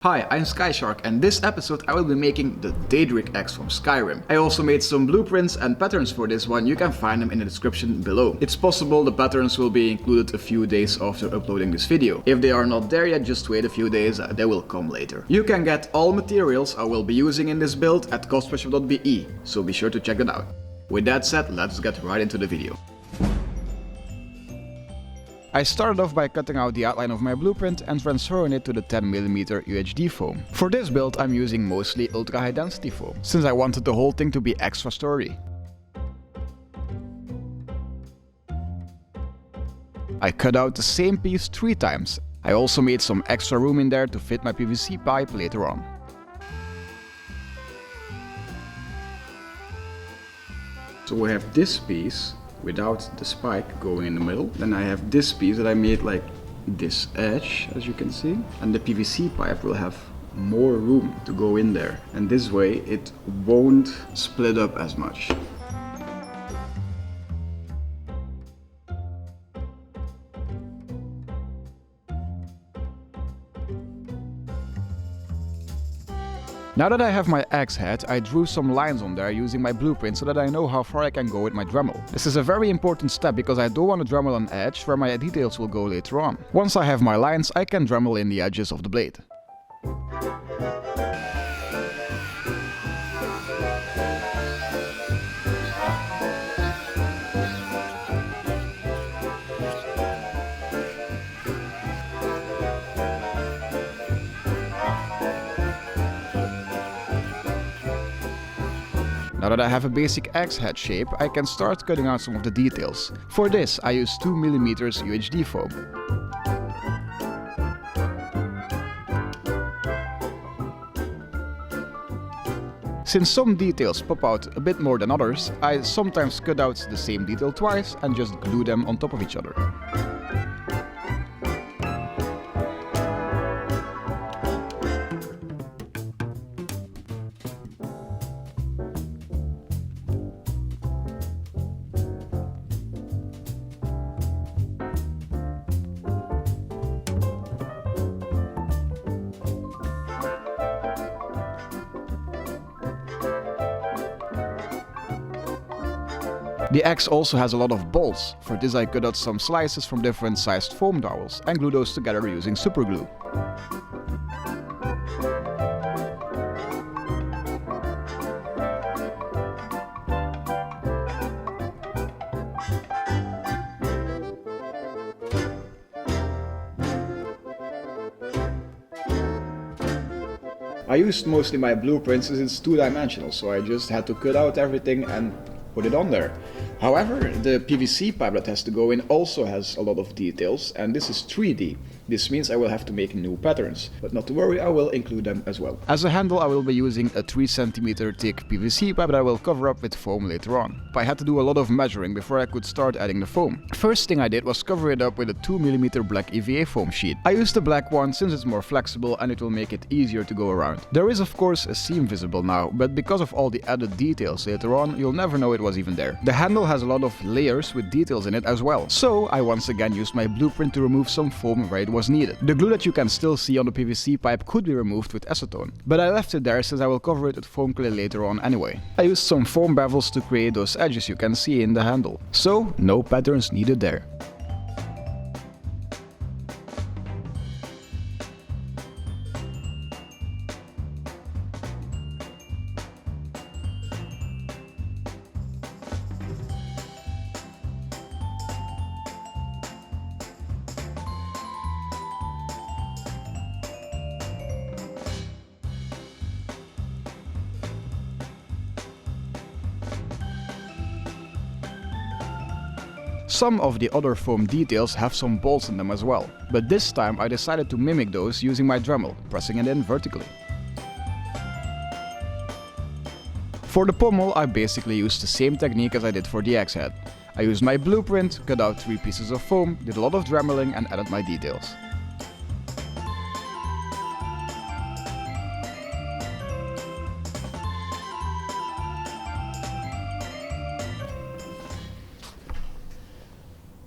Hi, I'm SkyShark, and this episode I will be making the Daedric X from Skyrim. I also made some blueprints and patterns for this one. You can find them in the description below. It's possible the patterns will be included a few days after uploading this video. If they are not there yet, just wait a few days, they will come later. You can get all materials I will be using in this build at CosplayShop.be, so be sure to check it out. With that said, let's get right into the video. I started off by cutting out the outline of my blueprint and transferring it to the 10mm UHD-foam. For this build I'm using mostly ultra high density foam, since I wanted the whole thing to be extra sturdy. I cut out the same piece 3 times. I also made some extra room in there to fit my PVC pipe later on. So we have this piece without the spike going in the middle. Then I have this piece that I made like this edge, as you can see. And the PVC pipe will have more room to go in there. And this way it won't split up as much. Now that I have my axe head, I drew some lines on there using my blueprint so that I know how far I can go with my Dremel. This is a very important step because I don't want to Dremel an edge where my details will go later on. Once I have my lines, I can Dremel in the edges of the blade. Now that I have a basic axe head shape, I can start cutting out some of the details. For this, I use 2mm UHD-foam. Since some details pop out a bit more than others, I sometimes cut out the same detail twice and just glue them on top of each other. The axe also has a lot of bolts. For this I cut out some slices from different sized foam dowels and glue those together using Superglue. I used mostly my blueprints since it's 2-dimensional, so I just had to cut out everything and put it on there. However, the PVC pipe that has to go in also has a lot of details, and this is 3D. This means I will have to make new patterns, but not to worry, I will include them as well. As a handle I will be using a 3cm thick PVC pipe that I will cover up with foam later on. But I had to do a lot of measuring before I could start adding the foam. First thing I did was cover it up with a 2mm black EVA-Foam sheet. I used the black one since it's more flexible and it will make it easier to go around. There is of course a seam visible now, but because of all the added details later on, you'll never know it was even there. The handle has a lot of layers with details in it as well, so I once again used my blueprint to remove some foam where it was needed. The glue that you can still see on the PVC pipe could be removed with acetone, but I left it there since I will cover it with foam clay later on anyway. I used some foam bevels to create those edges you can see in the handle, so no patterns needed there. Some of the other foam details have some bolts in them as well, but this time I decided to mimic those using my Dremel, pressing it in vertically. For the pommel I basically used the same technique as I did for the axe head. I used my blueprint, cut out 3 pieces of foam, did a lot of dremeling and added my details.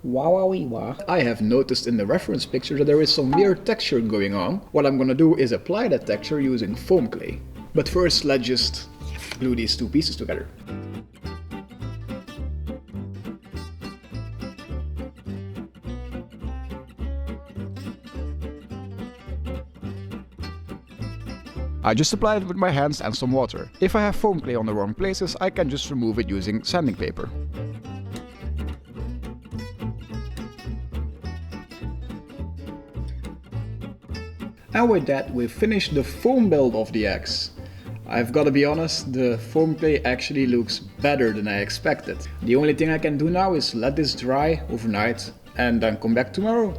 Wah. I have noticed in the reference picture that there is some weird texture going on. What I'm gonna do is apply that texture using foam clay. But first, let's just glue these two pieces together. I just applied it with my hands and some water. If I have foam clay on the wrong places, I can just remove it using sanding paper. And with that, we've finished the foam build of the axe. I've gotta be honest, the foam clay actually looks better than I expected. The only thing I can do now is let this dry overnight and then come back tomorrow.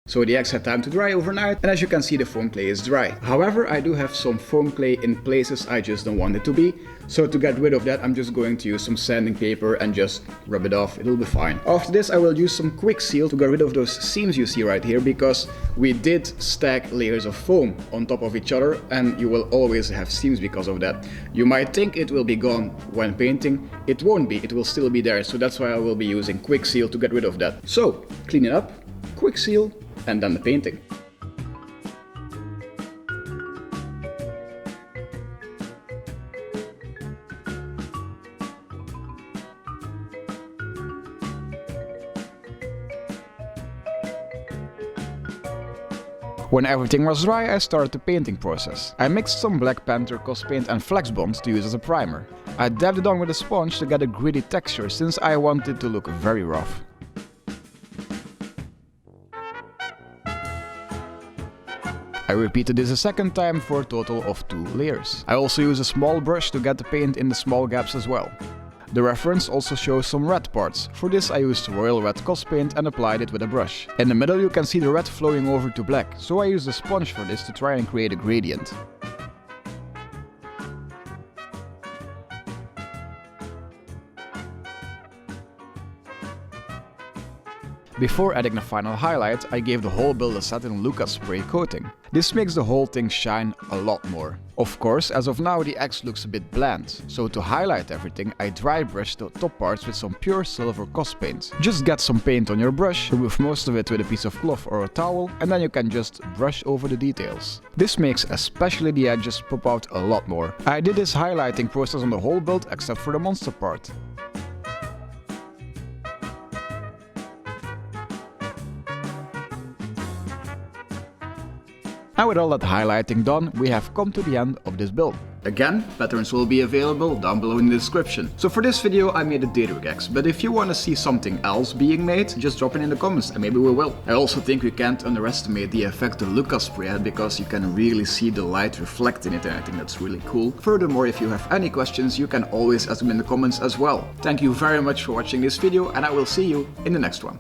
So the axe had time to dry overnight, and as you can see, the foam clay is dry. However, I do have some foam clay in places I just don't want it to be. So to get rid of that, I'm just going to use some sanding paper and just rub it off. It'll be fine. After this, I will use some Kwik seal to get rid of those seams you see right here, because we did stack layers of foam on top of each other, and you will always have seams because of that. You might think it will be gone when painting. It won't be. It will still be there. So that's why I will be using Kwik seal to get rid of that. So clean it up, Kwik seal, and then the painting. When everything was dry, I started the painting process. I mixed some black Panther cospaint and flex bond to use as a primer. I dabbed it on with a sponge to get a gritty texture, since I want it to look very rough. I repeated this a second time for a total of 2 layers. I also use a small brush to get the paint in the small gaps as well. The reference also shows some red parts. For this I used royal red cospaint and applied it with a brush. In the middle you can see the red flowing over to black, so I used a sponge for this to try and create a gradient. Before adding the final highlight, I gave the whole build a Satin Lukas spray coating. This makes the whole thing shine a lot more. Of course, as of now the axe looks a bit bland, so to highlight everything I dry brushed the top parts with some pure silver cospaint. Just get some paint on your brush, remove most of it with a piece of cloth or a towel, and then you can just brush over the details. This makes especially the edges pop out a lot more. I did this highlighting process on the whole build except for the monster part. And with all that highlighting done, we have come to the end of this build. Again, patterns will be available down below in the description. So for this video I made a Daedric axe, but if you want to see something else being made, just drop it in the comments and maybe we will. I also think we can't underestimate the effect the Lukas spray had, because you can really see the light reflect in it, and I think that's really cool. Furthermore, if you have any questions, you can always ask them in the comments as well. Thank you very much for watching this video, and I will see you in the next one.